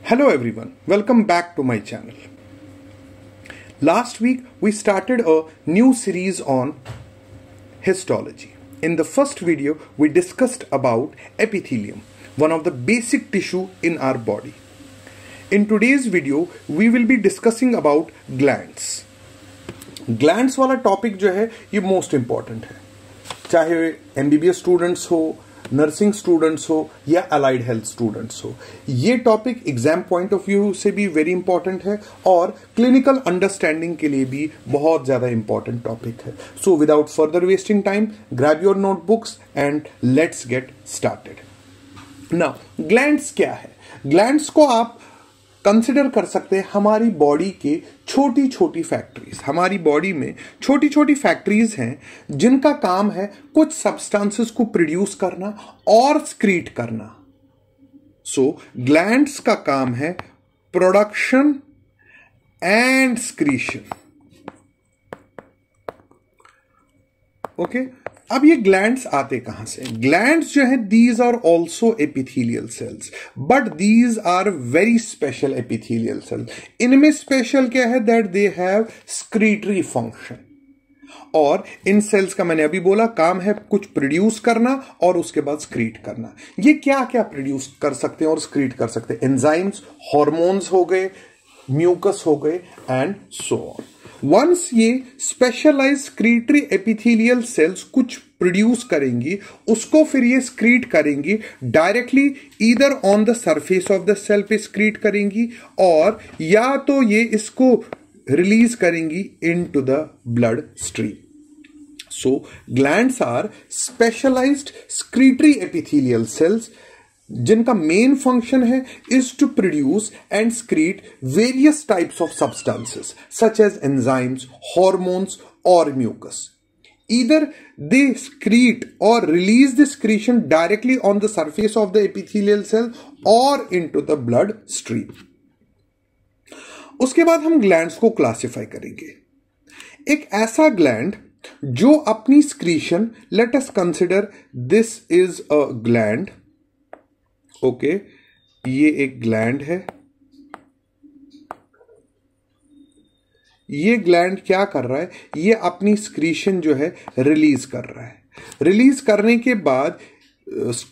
Hello everyone, welcome back to my channel. Last week we started a new series on histology. In the first video we discussed about epithelium, one of the basic tissue in our body. In today's video we will be discussing about glands. Glands वाला topic जो है ये most important है, चाहे MBBS students हो, nursing students हो या allied health students हो। ये topic exam point of view से भी वेरी इंपॉर्टेंट है और क्लिनिकल अंडरस्टैंडिंग के लिए भी बहुत ज्यादा इंपॉर्टेंट टॉपिक है। So without further wasting time, grab your notebooks and let's get started. Now glands क्या है? ग्लैंड्स को आप कंसिडर कर सकते हैं हमारी बॉडी के छोटी छोटी फैक्ट्रीज। हमारी बॉडी में छोटी छोटी फैक्ट्रीज हैं जिनका काम है कुछ सब्सटेंसेस को प्रोड्यूस करना और स्क्रीट करना। सो ग्लैंड्स का काम है प्रोडक्शन एंड स्क्रीशन। ओके, अब ये ग्लैंड्स आते कहां से? ग्लैंड्स जो है these are also epithelial cells, but these are very special epithelial cells. इनमें स्पेशल क्या है? That they have secretory function. और इन सेल्स का मैंने अभी बोला काम है कुछ प्रोड्यूस करना और उसके बाद स्क्रीट करना। ये क्या क्या प्रोड्यूस कर सकते हैं और स्क्रीट कर सकते हैं? एंजाइम्स, हार्मोन्स हो गए, म्यूकस हो गए एंड सो ऑन। वंस ये स्पेशलाइज स्क्रीटरी एपिथेलियल सेल्स कुछ प्रोड्यूस करेंगी, उसको फिर ये स्क्रीट करेंगी directly, either on the surface of the cell पे स्क्रीट करेंगी और या तो ये इसको रिलीज करेंगी into the blood stream. So glands are specialised secretory epithelial cells जिनका मेन फंक्शन है is to produce and secrete various types of substances such as enzymes, hormones और mucus. Either they secrete or release the secretion directly on the surface of the epithelial cell or into the blood stream. उसके बाद हम glands को classify करेंगे। एक ऐसा gland जो अपनी secretion, let us consider this is a gland. Okay, ये एक ग्लैंड है। ये ग्लैंड क्या कर रहा है? ये अपनी स्क्रीशन जो है रिलीज कर रहा है। रिलीज करने के बाद,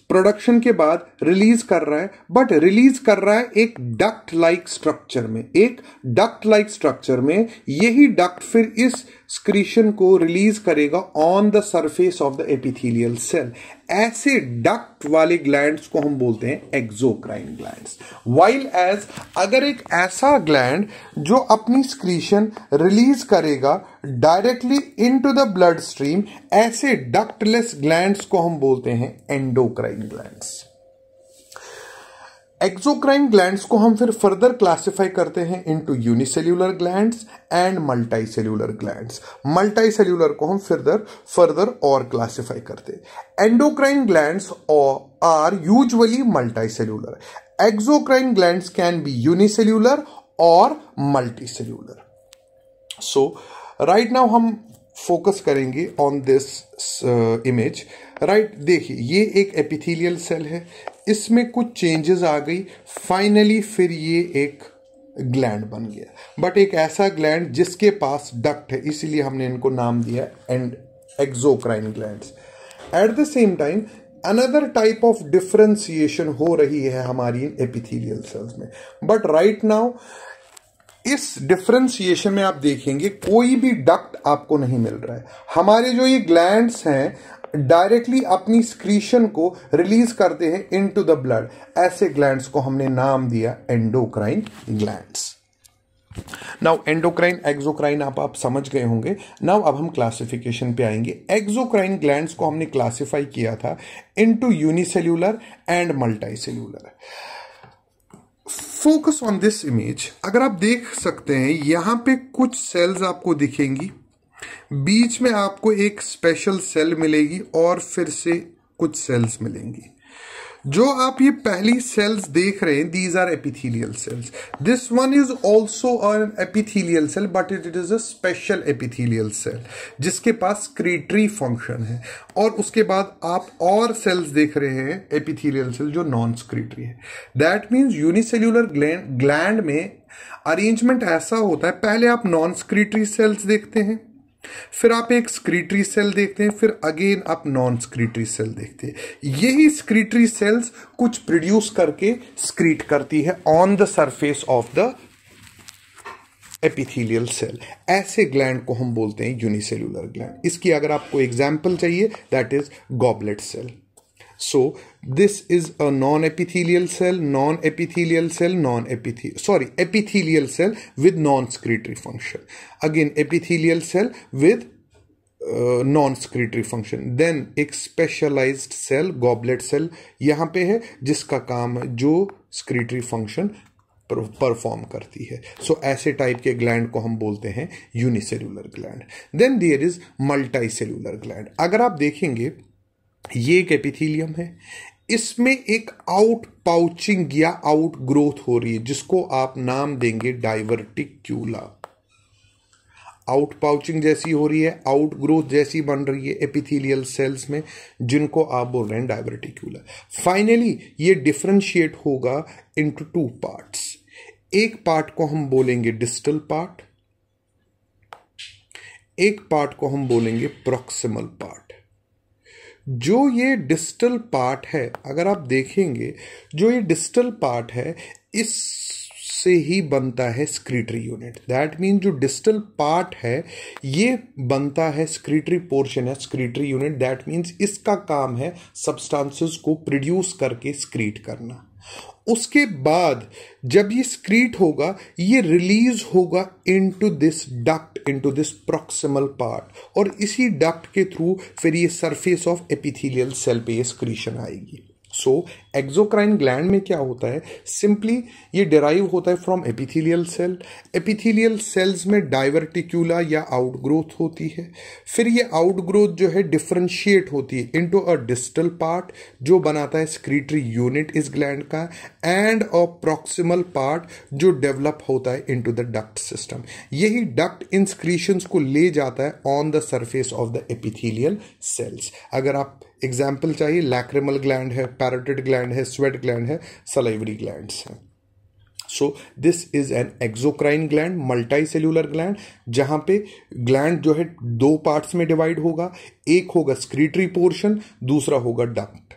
प्रोडक्शन के बाद रिलीज कर रहा है, बट रिलीज कर रहा है एक डक्ट लाइक स्ट्रक्चर में। एक डक्ट लाइक स्ट्रक्चर में यही डक्ट फिर इस स्क्रीशन को रिलीज करेगा on the surface of the epithelial cell. ऐसे डक्ट वाले ग्लैंड्स को हम बोलते हैं एक्सोक्राइन ग्लैंड्स। वाइल एज अगर एक ऐसा ग्लैंड जो अपनी स्क्रीशन रिलीज करेगा directly into the blood stream, ऐसे डक्टलेस ग्लैंड्स को हम बोलते हैं एंडोक्राइन ग्लैंड्स। एक्सोक्राइन ग्लैंड्स को हम फिर फर्दर क्लासिफाई करते हैं into unicellular glands and multicellular glands. Multicellular को हम फर्दर और क्लासिफाई करते हैं। Endocrine glands are usually multicellular. Exocrine glands can be unicellular और मल्टीसेल्यूलर। सो राइट नाउ हम फोकस करेंगे ऑन दिस इमेज। राइट, देखिए ये एक एपिथेलियल सेल है, इसमें कुछ चेंजेस आ गई, फाइनली फिर ये एक ग्लैंड बन गया। बट एक ऐसा ग्लैंड जिसके पास डक्ट है, इसीलिए हमने इनको नाम दिया and exocrine glands. At the same time another type of differentiation हो रही है हमारी एपिथेलियल सेल्स में। बट राइट नाउ इस डिफरेंशिएशन में आप देखेंगे कोई भी डक्ट आपको नहीं मिल रहा है। हमारे जो ये ग्लैंड्स हैं डायरेक्टली अपनी स्क्रीशन को रिलीज करते हैं इनटू द ब्लड। ऐसे ग्लैंड्स को हमने नाम दिया endocrine glands. Now endocrine, exocrine आप समझ गए होंगे। नाउ अब हम क्लासिफिकेशन पे आएंगे। एक्सोक्राइन ग्लैंड्स को हमने क्लासिफाई किया था into unicellular and multicellular. Focus on this image. अगर आप देख सकते हैं यहां पे कुछ सेल्स आपको दिखेंगी, बीच में आपको एक स्पेशल सेल मिलेगी और फिर से कुछ सेल्स मिलेंगी। जो आप ये पहली सेल्स देख रहे हैं, these are epithelial cells. This one is also an epithelial cell, but it is a special epithelial cell जिसके पास स्क्रीटरी फंक्शन है. और उसके बाद आप और सेल्स देख रहे हैं एपिथेलियल सेल जो नॉन स्क्रीटरी है. दैट मीन्स यूनिसेल्यूलर ग्लैंड में अरेंजमेंट ऐसा होता है, पहले आप नॉन स्क्रीटरी सेल्स देखते हैं, फिर आप एक स्क्रीटरी सेल देखते हैं, फिर अगेन आप नॉन स्क्रीटरी सेल देखते हैं. यही स्क्रीटरी सेल्स कुछ प्रोड्यूस करके स्क्रीट करती है on the surface of the epithelial cell. ऐसे ग्लैंड को हम बोलते हैं यूनिसेल्यूलर ग्लैंड. इसकी अगर आपको एग्जांपल चाहिए, that is goblet cell. So this is a non-epithelial cell, epithelial cell with non-secretory function. Again, epithelial cell with non-secretory function. Then एक specialized cell, goblet cell यहाँ पे है जिसका काम है जो secretory function परफॉर्म करती है. सो ऐसे टाइप के ग्लैंड को हम बोलते हैं unicellular gland. Then there is multicellular gland. अगर आप देखेंगे ये एक एपिथेलियम है, इसमें एक आउट पाउचिंग या आउट ग्रोथ हो रही है जिसको आप नाम देंगे डाइवर्टिक्यूला. आउट पाउचिंग जैसी हो रही है, आउट ग्रोथ जैसी बन रही है एपिथेलियल सेल्स में, जिनको आप बोल रहे हैं डाइवर्टिक्यूला. फाइनली ये डिफरेंशिएट होगा इनटू टू पार्ट्स. एक पार्ट को हम बोलेंगे डिस्टल पार्ट, एक पार्ट को हम बोलेंगे प्रॉक्सिमल पार्ट. जो ये डिस्टल पार्ट है, अगर आप देखेंगे जो ये डिस्टल पार्ट है, इससे ही बनता है स्क्रीटरी यूनिट. दैट मीन जो डिस्टल पार्ट है ये बनता है स्क्रीटरी पोर्शन है, स्क्रीटरी यूनिट. दैट मीन्स इसका काम है सब्सटेंसेस को प्रोड्यूस करके स्क्रीट करना. उसके बाद जब ये स्क्रीट होगा, ये रिलीज होगा into this duct, into this proximal part, और इसी डक्ट के थ्रू फिर ये सरफेस ऑफ एपिथेलियल सेल पे ये स्क्रीशन आएगी. सो एक्सोक्राइन ग्लैंड में क्या होता है, सिंपली ये डिराइव होता है from epithelial cell. Epithelial cells में डाइवर्टिक्यूला या आउटग्रोथ होती है. फिर ये आउटग्रोथ जो है डिफरेंशिएट होती है इनटू अ डिस्टल पार्ट जो बनाता है स्क्रीटरी यूनिट इस ग्लैंड का, एंड अ प्रॉक्सिमल पार्ट जो डेवलप होता है इनटू द डक्ट सिस्टम. यही डक्ट इन स्क्रीशंस को ले जाता है on the surface of the epithelial cells. अगर आप एग्जाम्पल चाहिए, लैक्रिमल ग्लैंड है, पैरोटिड ग्लैंड है, स्वेट ग्लैंड है, सलाइवरी ग्लैंड्स हैं. So this is an exocrine gland, multicellular gland, जहां पे ग्लैंड जो है दो पार्ट्स में डिवाइड होगा. एक होगा स्क्रीटरी पोर्शन, दूसरा होगा डक्ट.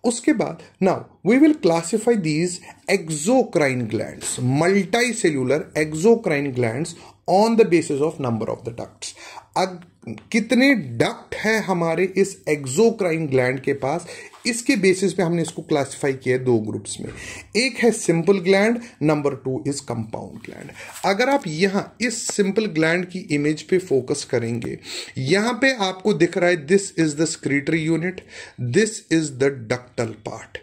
उसके बाद now we will classify these exocrine glands, multicellular exocrine glands on the basis of number of the ducts. अब कितने डक्ट है हमारे इस एक्सोक्राइन ग्लैंड के पास, इसके बेसिस पे हमने इसको क्लासिफाई किया दो ग्रुप्स में. एक है simple gland, number 2 is compound gland. अगर आप यहां इस सिंपल ग्लैंड की इमेज पे फोकस करेंगे, यहां पे आपको दिख रहा है this is the secretory unit, this is the ductal part.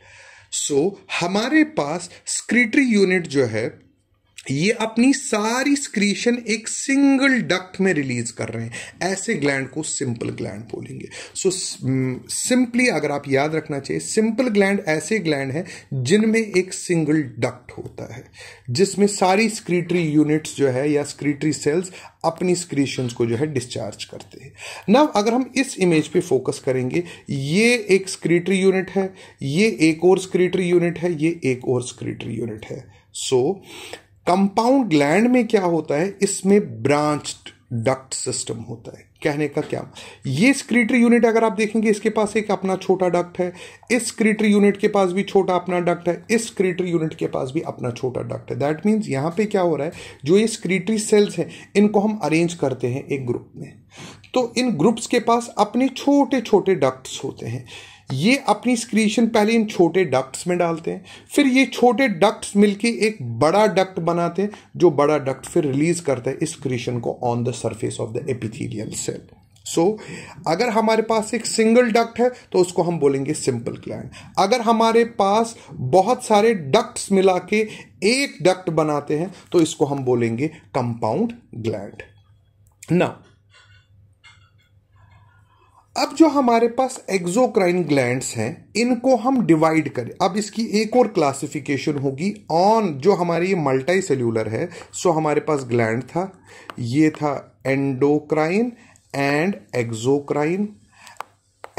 So हमारे पास स्क्रीटरी यूनिट जो है ये अपनी सारी स्क्रीशन एक सिंगल डक्ट में रिलीज कर रहे हैं. ऐसे ग्लैंड को सिंपल ग्लैंड बोलेंगे. सो सिंपली अगर आप याद रखना चाहिए, सिंपल ग्लैंड ऐसे ग्लैंड हैं जिनमें एक सिंगल डक्ट होता है, जिसमें सारी स्क्रीटरी यूनिट्स जो है या स्क्रीटरी सेल्स अपनी स्क्रीशंस को जो है डिस्चार्ज करते हैं. नाउ अगर हम इस इमेज पे फोकस करेंगे, ये एक स्क्रीटरी यूनिट है, ये एक और स्क्रीटरी यूनिट है, ये एक और स्क्रीटरी यूनिट है. सो कंपाउंड ग्लैंड में क्या होता है, इसमें ब्रांच्ड डक्ट सिस्टम होता है. कहने का क्या, ये स्क्रीटरी यूनिट अगर आप देखेंगे इसके पास एक अपना छोटा डक्ट है, इस स्क्रीटरी यूनिट के पास भी छोटा अपना डक्ट है, इस स्क्रीटरी यूनिट के पास भी अपना छोटा डक्ट है. दैट मीन्स यहां पे क्या हो रहा है, जो ये स्क्रीटरी सेल्स हैं इनको हम अरेंज करते हैं एक ग्रुप में. तो इन ग्रुप्स के पास अपने छोटे छोटे डक्ट्स होते हैं. ये अपनी स्क्रीशन पहले इन छोटे डक्ट्स में डालते हैं, फिर ये छोटे डक्ट्स मिलके एक बड़ा डक्ट बनाते हैं, जो बड़ा डक्ट फिर रिलीज करता है इस स्क्रीशन को on the surface of the epithelial cell. So अगर हमारे पास एक सिंगल डक्ट है तो उसको हम बोलेंगे सिंपल ग्लैंड. अगर हमारे पास बहुत सारे डक्ट्स मिला के एक डक्ट बनाते हैं तो इसको हम बोलेंगे कंपाउंड ग्लैंड. नाउ अब जो हमारे पास एक्सोक्राइन ग्लैंड्स हैं इनको हम डिवाइड करें। अब इसकी एक और क्लासिफिकेशन होगी ऑन जो हमारी ये मल्टी सेल्यूलर है। सो हमारे पास ग्लैंड था, ये था एंडोक्राइन एंड एक्सोक्राइन।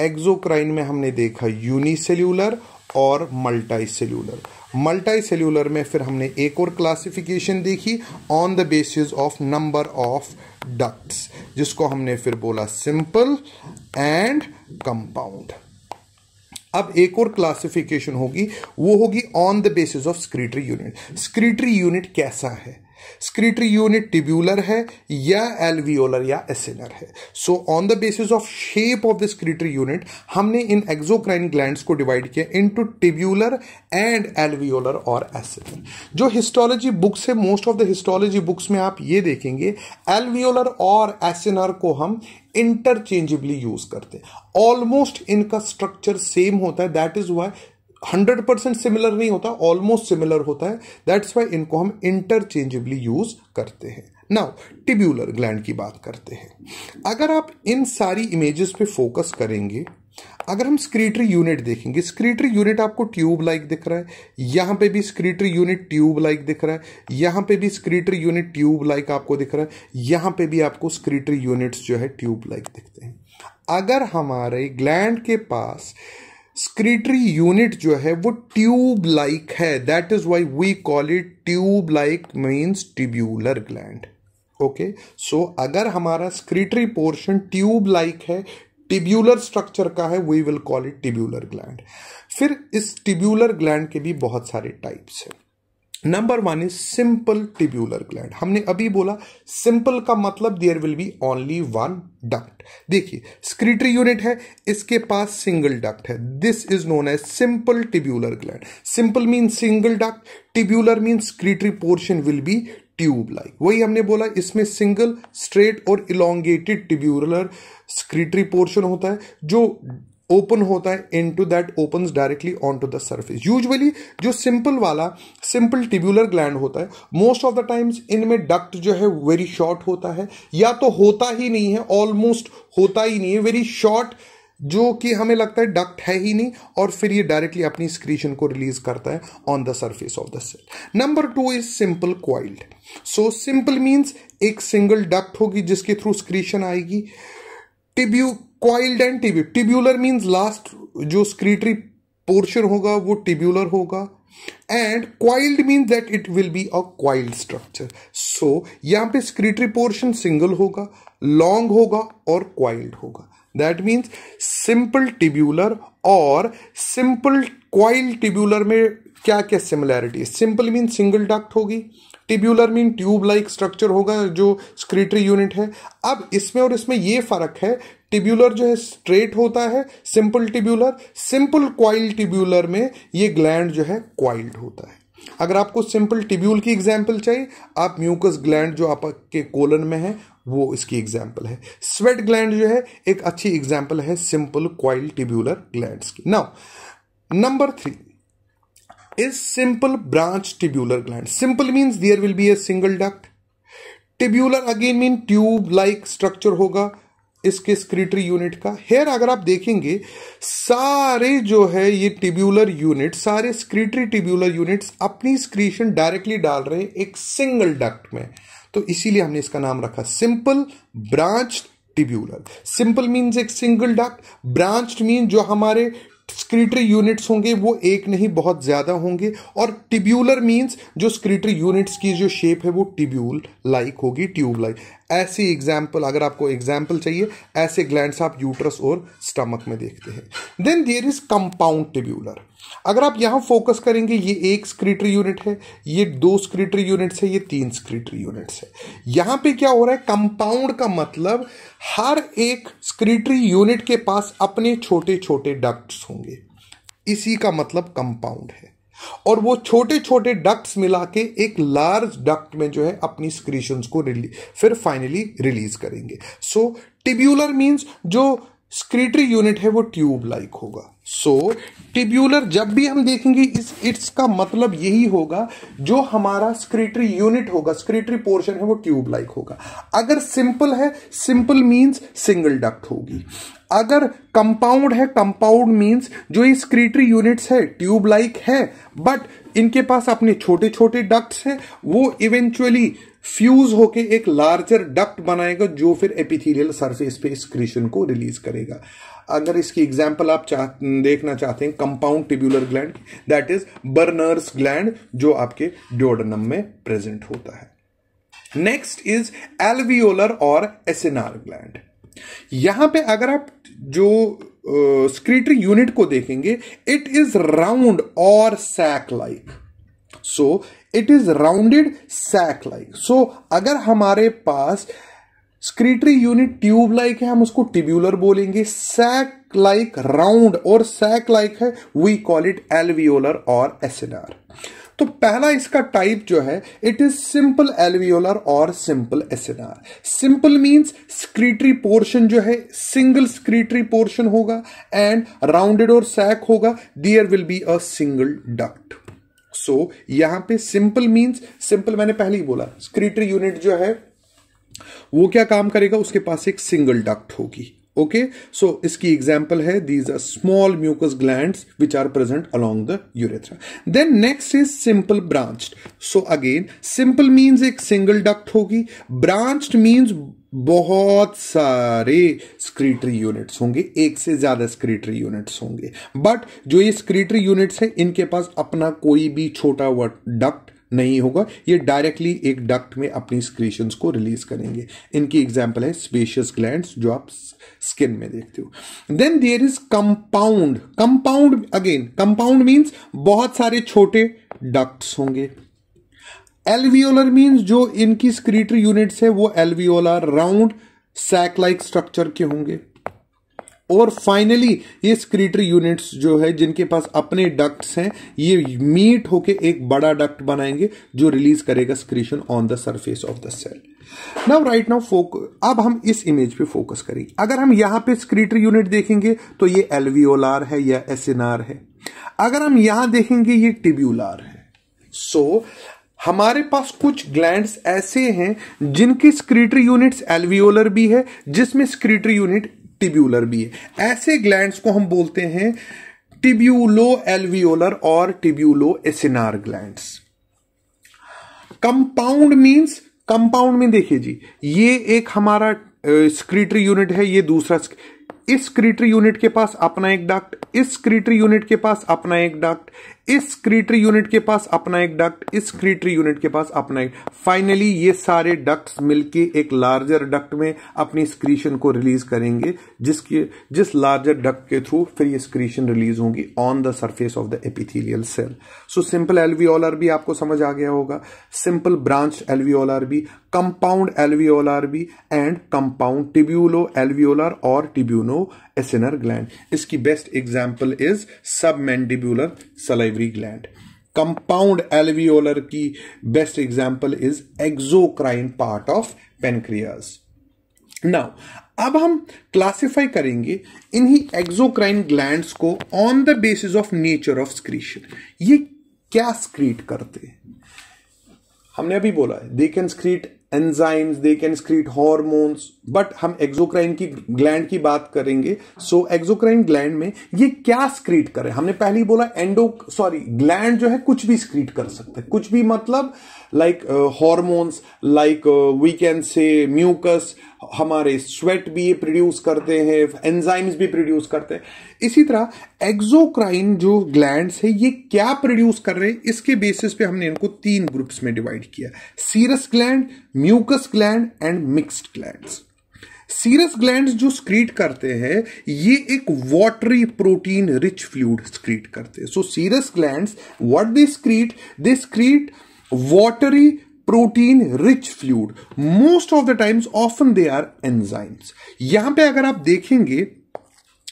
एक्सोक्राइन में हमने देखा यूनिसेल्यूलर और मल्टी सेल्यूलर। मल्टी सेल्यूलर में फिर हमने एक और क्लासिफिकेशन देखी on the basis of number of ducts, जिसको हमने फिर बोला सिंपल एंड कंपाउंड। अब एक और क्लासिफिकेशन होगी, वो होगी on the basis of excretory unit. Excretory unit कैसा है? स्क्रीटरी यूनिट टिब्यूलर है या एल्वियोलर या एसिनर है। So on the basis of shape of the secretory unit हमने इन एक्सोक्राइन ग्लैंड्स को डिवाइड किया इनटू टिब्यूलर एंड एल्वियोलर और एसिनर। जो हिस्टोलॉजी बुक्स है, most of the histology books में आप ये देखेंगे एल्वियोलर और एसिनर को हम इंटरचेंजेबली यूज करते हैं। ऑलमोस्ट इनका स्ट्रक्चर सेम होता है, दैट इज वाई 100% सिमिलर नहीं होता, ऑलमोस्ट सिमिलर होता है, दैट्स वाई इनको हम इंटरचेंजेबली यूज करते हैं। नाउ टिब्यूलर ग्लैंड की बात करते हैं। अगर आप इन सारी इमेजेस पे फोकस करेंगे, अगर हम स्क्रीटरी यूनिट देखेंगे, स्क्रीटरी यूनिट आपको ट्यूब लाइक दिख रहा है, यहां पे भी स्क्रीटरी यूनिट ट्यूब लाइक दिख रहा है, यहां पे भी स्क्रीटरी यूनिट ट्यूब लाइक आपको दिख रहा है, यहां पे भी आपको स्क्रीटरी यूनिट्स जो है ट्यूब लाइक दिखते हैं। अगर हमारे ग्लैंड के पास स्क्रीटरी यूनिट जो है वो ट्यूब लाइक है, that is why we call it tube like means tubular gland. Okay, so अगर हमारा स्क्रीटरी पोर्शन ट्यूब लाइक है, टिब्यूलर स्ट्रक्चर का है, we will call it tubular gland. फिर इस टिब्यूलर ग्लैंड के भी बहुत सारे टाइप्स हैं। Number 1 is simple tubular gland. हमने अभी बोला सिंपल का मतलब there will be only one duct. देखिए स्क्रीटरी यूनिट है, इसके पास सिंगल डक्ट है, this is known as simple tubular gland. Simple mean single duct, tubular mean secretory portion will be tube like. वही हमने बोला इसमें सिंगल, स्ट्रेट और इलोंगेटेड टिब्यूलर स्क्रीटरी पोर्शन होता है जो ओपन होता है, into that opens directly onto the surface. Usually जो सिंपल वाला सिंपल टिब्यूलर ग्लैंड होता है, मोस्ट ऑफ द टाइम्स इनमें डक्ट जो है वेरी शॉर्ट होता है, या तो होता ही नहीं है, ऑलमोस्ट होता ही नहीं है, वेरी शॉर्ट, जो कि हमें लगता है डक्ट है ही नहीं, और फिर ये डायरेक्टली अपनी स्क्रीशन को रिलीज करता है on the surface of the cell. Number 2 is simple coiled. So simple means एक सिंगल डक्ट होगी जिसके थ्रू स्क्रीशन आएगी। Coiled and tubular means last जो स्क्रीटरी पोर्शन होगा वो टिब्यूलर होगा, and coiled means that it will be a coiled structure. So यहां पे स्क्रीटरी पोर्शन सिंगल होगा, लॉन्ग होगा और क्वाइल्ड होगा। दैट मीन्स सिंपल टिब्यूलर और सिंपल क्वाइल्ड टिब्यूलर में क्या क्या सिमिलैरिटी है? सिंपल मीन सिंगल डक्ट होगी, tubular mean tube like structure होगा जो स्क्रीटरी यूनिट है। अब इसमें और इसमें यह फर्क है, टिब्यूलर जो है स्ट्रेट होता है, simple tubular, simple coiled tubular में ये ग्लैंड जो है क्वाइल्ड होता है। अगर आपको सिंपल टिब्यूल की एग्जांपल चाहिए, आप म्यूकस ग्लैंड जो आपके कोलन में है वो इसकी एग्जांपल है। स्वेट ग्लैंड जो है एक अच्छी एग्जांपल है सिंपल क्वाइल्ड टिब्यूलर ग्लैंड्स की। Now number 3 is simple branch tubular gland. Simple means there will be a single duct. Tubular again mean tube like structure होगा इसके स्क्रीटरी यूनिट का। हेयर अगर आप देखेंगे सारे जो है ये टिब्यूलर यूनिट, सारे स्क्रीटरी टिब्यूलर यूनिट्स अपनी स्क्रीशन डायरेक्टली डाल रहे हैं एक सिंगल डक्ट में, तो इसीलिए हमने इसका नाम रखा simple branch tubular. Simple means एक सिंगल डक्ट, ब्रांच्ड मीन जो हमारे स्क्रीटरी यूनिट्स होंगे वो एक नहीं बहुत ज्यादा होंगे, और टिब्यूलर मींस जो स्क्रीटरी यूनिट्स की जो शेप है वो टिब्यूल लाइक होगी, ट्यूब लाइक। ऐसी एग्जाम्पल, अगर आपको एग्जाम्पल चाहिए, ऐसे ग्लैंड्स आप यूट्रस और स्टमक में देखते हैं। Then there is compound tubular. अगर आप यहां फोकस करेंगे, ये एक स्क्रीटरी यूनिट है, ये 2 स्क्रीटरी यूनिट्स है, ये 3 स्क्रीटरी यूनिट्स है। यहां पे क्या हो रहा है, कंपाउंड का मतलब हर एक स्क्रीटरी यूनिट के पास अपने छोटे छोटे डक्ट्स होंगे, इसी का मतलब कंपाउंड है, और वो छोटे छोटे डक्ट्स मिला के एक लार्ज डक्ट में जो है अपनी स्क्रीशंस को फिर फाइनली रिलीज करेंगे। सो टिब्यूलर मींस जो स्क्रीटरी यूनिट है वो ट्यूब लाइक होगा। सो टिब्यूलर जब भी हम देखेंगे इसका मतलब यही होगा, जो हमारा स्क्रीटरी यूनिट होगा, स्क्रीटरी पोर्शन है वो ट्यूब लाइक होगा। अगर सिंपल है, सिंपल मींस सिंगल डक्ट होगी। अगर कंपाउंड है, कंपाउंड मींस जो ये स्क्रीटरी यूनिट्स है ट्यूब लाइक है, बट इनके पास अपने छोटे छोटे डक्ट्स हैं, वो इवेंचुअली फ्यूज होके एक लार्जर डक्ट बनाएगा जो फिर एपिथेलियल सरफेस पे एक्रीशन को रिलीज करेगा। अगर इसकी एग्जांपल आप देखना चाहते हैं compound tubular gland, that is Brunner's gland, जो आपके ड्यूोडेनम में प्रेजेंट होता है। नेक्स्ट इज एल्वियोलर और एसिनार ग्लैंड। यहां पे अगर आप जो स्क्रीटरी यूनिट को देखेंगे, इट इज राउंड और sac like. So it is rounded sac like. So अगर हमारे पास स्क्रीटरी यूनिट ट्यूब लाइक है, हम उसको टिब्यूलर बोलेंगे। सैक लाइक राउंड और सैक लाइक है, वी कॉल इट एल्वियोलर और एसिनार। तो पहला इसका टाइप जो है, इट इज सिंपल एल्वियोलर और simple acinar. Simple means secretory portion जो है सिंगल स्क्रीटरी पोर्शन होगा एंड राउंडेड और सैक होगा, there will be a single duct. So यहां पे सिंपल मींस, सिंपल मैंने पहले ही बोला, स्क्रीटरी यूनिट जो है वो क्या काम करेगा, उसके पास एक सिंगल डक्ट होगी। ओके, सो इसकी एग्जांपल है, these are small mucus glands which are present along the urethra. Then next is simple branched. So again simple means एक सिंगल डक्ट होगी, ब्रांच्ड मींस बहुत सारे स्क्रीटरी यूनिट्स होंगे, एक से ज्यादा स्क्रीटरी यूनिट्स होंगे। बट जो ये स्क्रीटरी यूनिट्स है, इनके पास अपना कोई भी छोटा डक्ट नहीं होगा, ये डायरेक्टली एक डक्ट में अपनी स्क्रीशंस को रिलीज करेंगे। इनकी एग्जांपल है स्पेशियस ग्लैंड्स, जो आप स्किन में देखते हो। Then there is compound. Compound again, compound means बहुत सारे छोटे डक्ट्स होंगे। एल्वियोलर मींस जो इनकी स्क्रीटरी यूनिट्स है वो alveolar round sac like structure के होंगे। और फाइनली ये स्क्रीटरी यूनिट्स जो है जिनके पास अपने डक्ट्स हैं, ये मीट होके एक बड़ा डक्ट बनाएंगे जो रिलीज करेगा secretion on the surface of the cell. Now right now अब हम इस इमेज पे फोकस करेंगे। अगर हम यहां पे स्क्रीटरी यूनिट देखेंगे तो ये एल्वियोलार है या एसिनार है। अगर हम यहां देखेंगे ये टिब्यूलार है। सो हमारे पास कुछ ग्लैंड्स ऐसे हैं जिनकी स्क्रीटरी यूनिट्स एल्वियोलर भी है, जिसमें स्क्रीटरी यूनिट टिब्यूलर भी है। ऐसे ग्लैंड्स को हम बोलते हैं टिब्यूलो एल्वियोलर और tubulo acinar glands. Compound means, compound में देखिए जी, ये एक हमारा स्क्रीटरी यूनिट है, ये दूसरा, इस स्क्रीटरी यूनिट के पास अपना एक डक्ट, इस स्क्रीटरी यूनिट के पास अपना एक डक्ट, इस स्क्रीटरी यूनिट के पास अपना एक डक्ट, इस स्क्रीटरी यूनिट के पास अपना एक, फाइनली ये सारे डक्ट्स मिलके एक लार्जर डक्ट में अपनी स्क्रीशन को रिलीज करेंगे, जिस लार्जर डक्ट के थ्रू फिर ये स्क्रीशन रिलीज होगी on the surface of the epithelial cell. So simple alveolar भी आपको समझ आ गया होगा, सिंपल ब्रांच एल्वियोलर भी, कंपाउंड एल्वियोलर भी एंड कंपाउंड टिब्यूलो एल्वियोलर और टिब्यूनो एसिनर ग्लैंड। इसकी best example is submandibular salivary gland. Compound alveolar की best example is exocrine part of pancreas. Now अब हम क्लासिफाई करेंगे इन्हीं एक्सोक्राइन ग्लैंड्स को on the basis of nature of secretion. ये क्या स्क्रीट करते हैं? हमने अभी बोला है they can स्क्रीट enzymes, they can स्क्रीट hormones, but हम एक्सोक्राइन की ग्लैंड की बात करेंगे। सो एक्सोक्राइन ग्लैंड में ये क्या स्क्रीट करे? हमने पहले ही बोला ग्लैंड जो है कुछ भी स्क्रीट कर सकता है, कुछ भी मतलब like hormones, like we can say mucus, हमारे स्वेट भी ये प्रोड्यूस करते हैं, एंजाइम्स भी प्रोड्यूस करते हैं। इसी तरह एक्सोक्राइन जो ग्लैंड्स है ये क्या प्रोड्यूस कर रहे हैं, इसके बेसिस पे हमने इनको 3 ग्रुप्स में डिवाइड किया, serous gland, mucous gland and mixed glands. Serous glands जो स्क्रीट करते हैं ये एक watery protein rich fluid secrete करते हैं। So serous glands what they secrete watery protein rich fluid, most of the times often they are enzymes। यहां पे अगर आप देखेंगे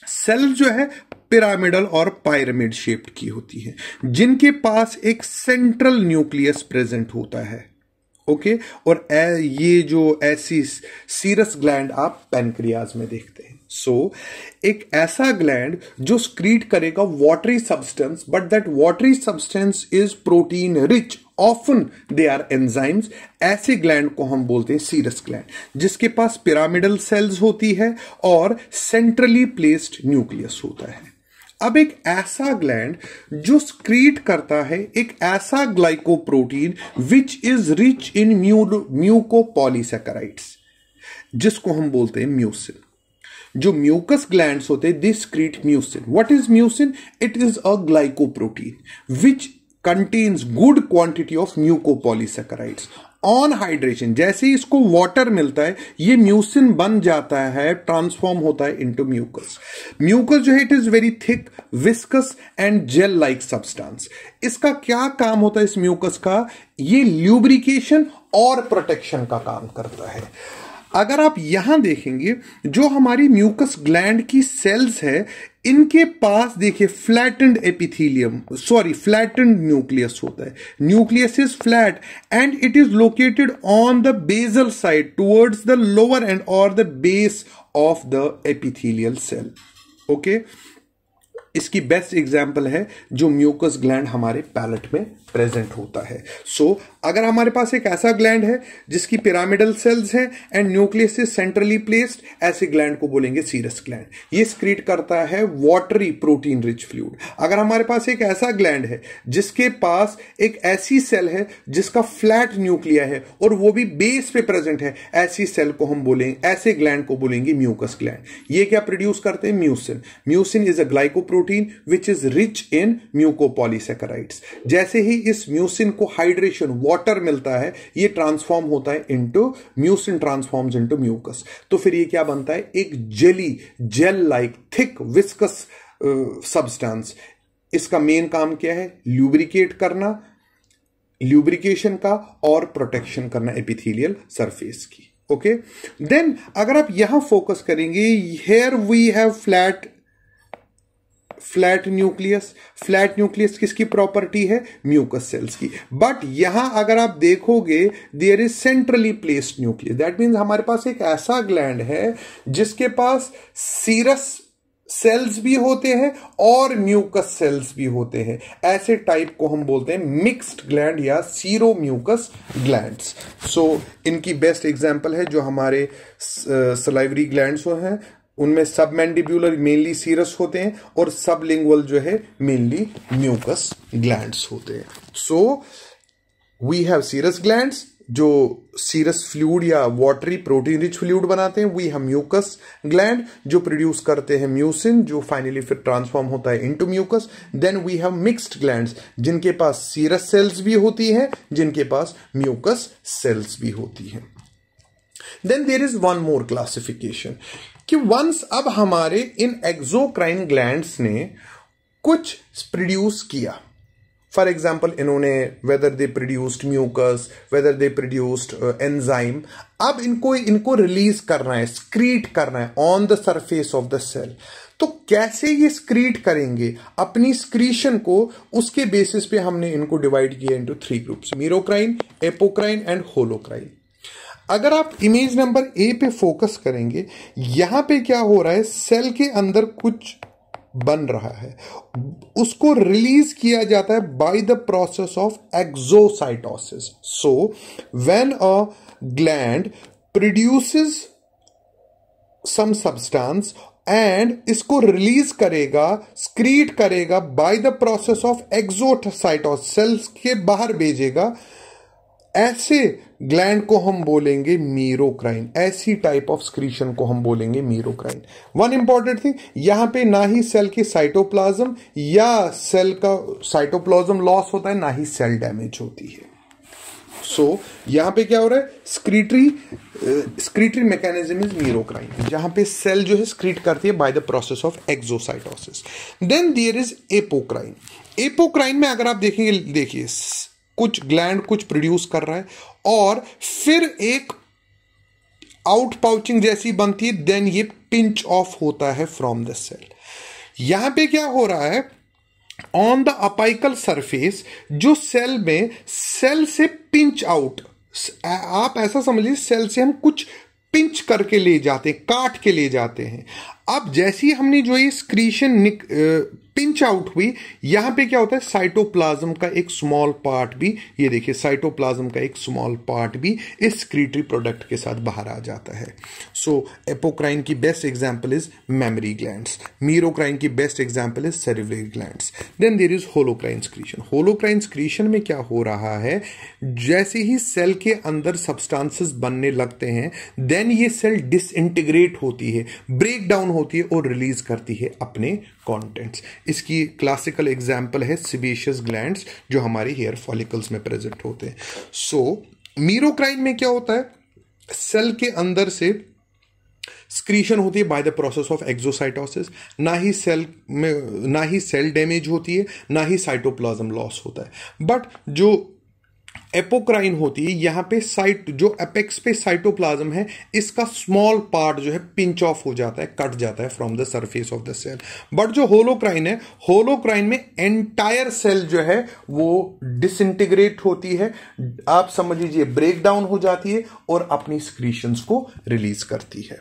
सेल जो है पिरामिडल और पायरामिड शेप्ड की होती है, जिनके पास एक सेंट्रल न्यूक्लियस प्रेजेंट होता है। ओके, और ये जो ऐसी सीरस ग्लैंड आप पैनक्रियाज में देखते हैं। एक ऐसा ग्लैंड जो स्क्रीट करेगा watery substance, but that watery substance is protein rich, often they are enzymes, ऐसे ग्लैंड को हम बोलते हैं सीरस ग्लैंड, जिसके पास पिरामिडल सेल्स होती है और सेंट्रली प्लेस्ड न्यूक्लियस होता है। अब एक ऐसा ग्लैंड जो स्क्रीट करता है एक ऐसा glycoprotein which is rich in mucopolysaccharides, जिसको हम बोलते हैं म्यूसिन। जो म्यूकस ग्लैंड्स होते हैं they secrete mucin. What is mucin? It is a glycoprotein which contains good quantity of mucopolysaccharides. On hydration, जैसे ही इसको वाटर मिलता है ये म्यूसिन बन जाता है, ट्रांसफॉर्म होता है इनटू म्यूकस। म्यूकस जो है it is very thick, viscous and gel like substance. इसका क्या काम होता है इस म्यूकस का? ये ल्यूब्रिकेशन और प्रोटेक्शन का काम करता है। अगर आप यहां देखेंगे जो हमारी म्यूकस ग्लैंड की सेल्स है इनके पास देखिए फ्लैटेंड एपिथेलियम, फ्लैटेंड न्यूक्लियस होता है। Nucleus is flat and it is located on the basal side towards the lower end और the base of the epithelial cell. Okay, इसकी बेस्ट एग्जांपल है जो म्यूकस ग्लैंड हमारे पैलेट में present होता है। अगर हमारे पास एक ऐसा ग्लैंड है जिसकी पिरामिडल सेल्स हैं and nucleus is centrally placed, ऐसे ग्लैंड को बोलेंगे सीरस ग्लैंड। ये स्क्रीट करता है वाटरी प्रोटीन रिच फ्लूइड। अगर हमारे पास एक ऐसा ग्लैंड है जिसके पास एक ऐसी सेल है जिसका फ्लैट न्यूक्लिया है और वो भी बेस पे प्रेजेंट है, ऐसी सेल को हम बोलेंगे, ऐसे ग्लैंड को बोलेंगे म्यूकस ग्लैंड। ये क्या प्रोड्यूस करते हैं? Mucin. Mucin is a glycoprotein which is rich in mucopolysaccharides. जैसे ही इस म्यूसिन को हाइड्रेशन वाटर मिलता है ये ट्रांसफॉर्म होता है into mucin, transforms into mucus. तो फिर ये क्या बनता है? एक gel like thick viscous substance. इसका मेन काम क्या है? ल्यूब्रिकेट करना, ल्यूब्रिकेशन का और प्रोटेक्शन करना एपिथेलियल सरफेस की। ओके, देन अगर आप यहां फोकस करेंगे, here we have flat nucleus. Flat nucleus किसकी प्रॉपर्टी है? म्यूकस सेल्स की। बट यहां अगर आप देखोगे there is centrally placed nucleus. That means हमारे पास एक ऐसा ग्लैंड है जिसके पास सीरस सेल्स भी होते हैं और म्यूकस सेल्स भी होते हैं। ऐसे टाइप को हम बोलते हैं मिक्स्ड ग्लैंड या सीरो म्यूकस ग्लैंड्स। इनकी बेस्ट एग्जांपल है जो हमारे सलाइवरी ग्लैंड्स हैं, उनमें सबमैंडिब्यूलर मेनली सीरस होते हैं और सबलिंगुअल जो है मेनली म्यूकस ग्लैंड्स होते हैं। वी हैव सीरस ग्लैंड्स जो सीरस फ्लूइड या वाटरी प्रोटीन रिच फ्लूइड बनाते हैं। वी हैव म्यूकस ग्लैंड जो प्रोड्यूस करते हैं म्यूसिन, जो फाइनली फिर ट्रांसफॉर्म होता है into mucus. Then we have mixed glands जिनके पास सीरस सेल्स भी होती हैं, जिनके पास म्यूकस सेल्स भी होती हैं। Then there is one more classification कि वंस अब हमारे इन एक्सोक्राइन ग्लैंड्स ने कुछ प्रोड्यूस किया, फॉर एग्जाम्पल इन्होंने whether they produced mucus, whether they produced enzyme, अब इनको रिलीज करना है, स्क्रीट करना है on the surface of the cell. तो कैसे ये स्क्रीट करेंगे अपनी स्क्रीशन को, उसके बेसिस पे हमने इनको डिवाइड किया into 3 groups, मीरोक्राइन, apocrine and holocrine. अगर आप इमेज नंबर ए पे फोकस करेंगे, यहां पे क्या हो रहा है? सेल के अंदर कुछ बन रहा है, उसको रिलीज किया जाता है by the process of exocytosis. When a gland produces some substance and इसको रिलीज करेगा, स्क्रीट करेगा by the process of exocytosis, cells के बाहर भेजेगा, ऐसे ग्लैंड को हम बोलेंगे मीरोक्राइन। ऐसी टाइप ऑफ स्क्रीशन को हम बोलेंगे मीरोक्राइन। वन इंपॉर्टेंट थिंग, यहां पे ना ही सेल की साइटोप्लाज्म या सेल का साइटोप्लाज्म लॉस होता है, ना ही सेल डैमेज होती है। यहां पे क्या हो रहा है? स्क्रीटरी मैकेनिज्म इज मीरोक्राइन, जहां पे सेल जो है स्क्रीट करती है by the process of exocytosis. Then there is apocrine. Apocrine में अगर आप देखेंगे, देखिए कुछ ग्लैंड कुछ प्रोड्यूस कर रहा है और फिर एक आउट पाउचिंग जैसी बनती है, देन ये पिंच ऑफ होता है फ्रॉम द सेल। यहां पे क्या हो रहा है? ऑन द अपाइकल सरफेस जो सेल में सेल से पिंच आउट, आप ऐसा समझिए सेल से हम कुछ पिंच करके ले जाते हैं, काट के ले जाते हैं। अब जैसे ही हमने जो ये स्क्रीशन पिंच आउट हुई, यहां पे क्या होता है, साइटोप्लाज्म का एक स्मॉल पार्ट भी, ये देखिए साइटोप्लाज्म का एक स्मॉल पार्ट भी इस स्क्रीटरी प्रोडक्ट के साथ बाहर आ जाता है। सो एपोक्राइन की best example is mammary glands, merocrine की best example is cerebral glands. Then there is holocrine secretion. Holocrine secretion में क्या हो रहा है, जैसे ही सेल के अंदर सब्सटेंसेस बनने लगते हैं, देन ये सेल डिसइंटीग्रेट होती है, ब्रेक डाउन होती है और रिलीज करती है अपने कंटेंट्स। इसकी क्लासिकल एग्जांपल है सिबेशियस ग्लैंड्स जो हमारे हेयर फॉलिकल्स में प्रेजेंट होते हैं। सो मीरोक्राइन में क्या होता है, सेल के अंदर से स्क्रीशन होती है by the process of exocytosis, ना ही सेल डैमेज होती है, ना ही साइटोप्लाज्म लॉस होता है। बट जो एपोक्राइन होती है, यहां पे जो एपेक्स पे साइटोप्लाज्म है, इसका स्मॉल पार्ट जो है पिंच ऑफ हो जाता है, कट जाता है from the surface of the cell. But जो होलोक्राइन है, होलोक्राइन में एंटायर सेल जो है वो डिसइंटीग्रेट होती है, आप समझ लीजिए ब्रेक डाउन हो जाती है और अपनी स्क्रीशंस को रिलीज करती है।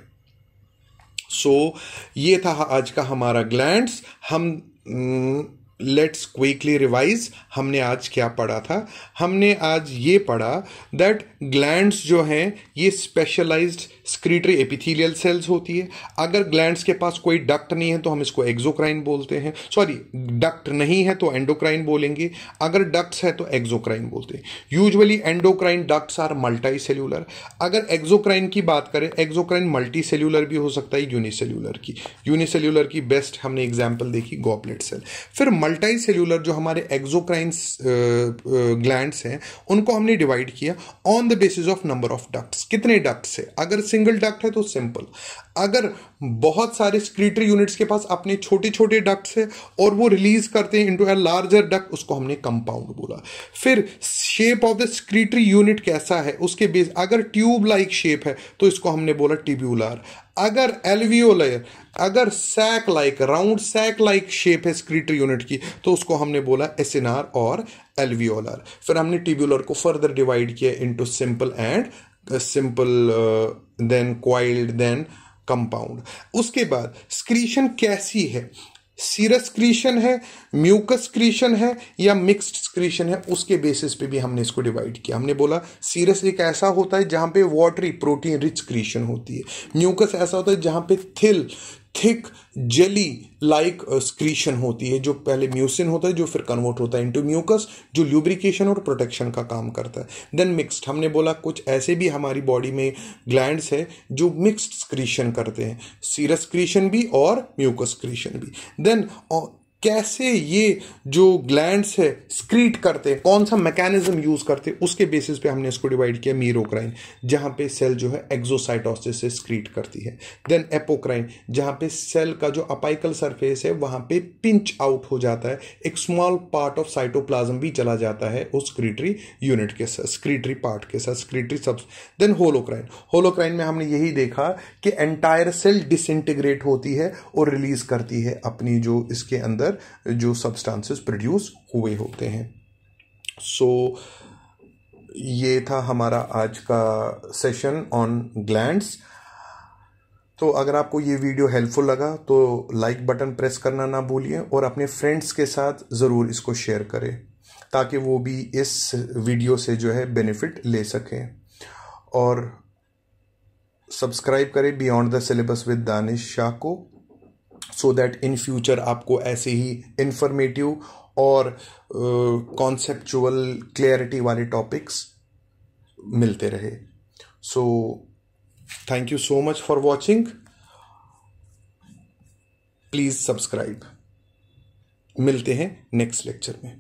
सो ये था आज का हमारा ग्लैंड्स। हम लेट्स क्विकली रिवाइज, हमने आज क्या पढ़ा था। हमने आज ये पढ़ा दैट ग्लैंड्स जो हैं ये स्पेशलाइज्ड स्क्रीटरी एपिथेलियल सेल्स होती है। अगर ग्लैंड्स के पास कोई डक्ट नहीं है तो हम इसको एक्सोक्राइन बोलते हैं, सॉरी डक्ट नहीं है तो एंडोक्राइन बोलेंगे, अगर डक्ट्स है तो एक्सोक्राइन बोलते हैं। Usually endocrine ducts are multicellular. अगर एक्सोक्राइन की बात करें, एक्सोक्राइन मल्टी सेल्यूलर भी हो सकता है, यूनिसेल्यूलर की। यूनिसेल्यूलर की बेस्ट हमने एग्जाम्पल देखी गॉबलेट सेल। फिर मल्टी सेल्यूलर जो हमारे एक्सोक्राइन ग्लैंड्स हैं उनको हमने डिवाइड किया on the basis of number of ducts, कितने डक्ट्स है। अगर सिंगल डक्ट है तो सिंपल, अगर बहुत सारे स्क्रीटरी यूनिट्स के पास अपने छोटे छोटे डक्ट्स है और वो रिलीज करते हैं इनटू अ लार्जर डक्ट, उसको हमने कंपाउंड बोला। फिर shape of the secretory unit कैसा है उसके बेस, अगर ट्यूब लाइक शेप है तो इसको हमने बोला ट्यूब्यूलर। अगर एल्वियोलर, अगर sac like, round sac like shape है स्क्रीटरी यूनिट की तो उसको हमने बोला एसिनार और एल्वियोलर। फिर हमने ट्यूब्यूलर को फर्दर डिवाइड किया into simple and then coiled, then compound. उसके बाद स्क्रीशन कैसी है, सीरस स्क्रीशन है, म्यूकस स्क्रीशन है या मिक्स्ड स्क्रीशन है, उसके बेसिस पे भी हमने इसको डिवाइड किया। हमने बोला सीरस एक ऐसा होता है जहां पे वाटरी प्रोटीन रिच स्क्रीशन होती है, म्यूकस ऐसा होता है जहां पे थिक जेली लाइक स्क्रीशन होती है, जो पहले म्यूसिन होता है जो फिर कन्वर्ट होता है इनटू म्यूकस, जो ल्यूब्रिकेशन और प्रोटेक्शन का काम करता है। देन मिक्स्ड, हमने बोला कुछ ऐसे भी हमारी बॉडी में ग्लैंड्स है जो मिक्स्ड स्क्रीशन करते हैं, सीरस स्क्रीशन भी और म्यूकस स्क्रीशन भी। देन कैसे ये जो ग्लैंड्स है स्क्रीट करते हैं, कौन सा मैकेनिज्म यूज करते हैं, उसके बेसिस पे हमने इसको डिवाइड किया। मीरोक्राइन जहां पे सेल जो है एक्सोसाइटोसिस से स्क्रीट करती है। देन एपोक्राइन जहां पे सेल का जो अपाइकल सरफेस है वहां पे पिंच आउट हो जाता है, एक स्मॉल पार्ट ऑफ साइटोप्लाज्म भी चला जाता है उस स्क्रीटरी यूनिट के साथ, स्क्रीटरी पार्ट के साथ, स्क्रीटरी सब। देन होलोक्राइन, होलोक्राइन में हमने यही देखा कि एंटायर सेल डिसइंटीग्रेट होती है और रिलीज करती है अपनी जो इसके अंदर जो सब्सटेंसेस प्रोड्यूस हुए होते हैं। सो ये था हमारा आज का सेशन ऑन ग्लैंड्स। तो अगर आपको ये वीडियो हेल्पफुल लगा तो लाइक बटन प्रेस करना ना भूलिए और अपने फ्रेंड्स के साथ ज़रूर इसको शेयर करें ताकि वो भी इस वीडियो से जो है बेनिफिट ले सकें। और सब्सक्राइब करें beyond the syllabus with Danish Shah को, सो दैट इन फ्यूचर आपको ऐसे ही इंफॉर्मेटिव और कॉन्सेप्चुअल क्लैरिटी वाले टॉपिक्स मिलते रहे। So thank you so much for watching, please subscribe. मिलते हैं नेक्स्ट लेक्चर में।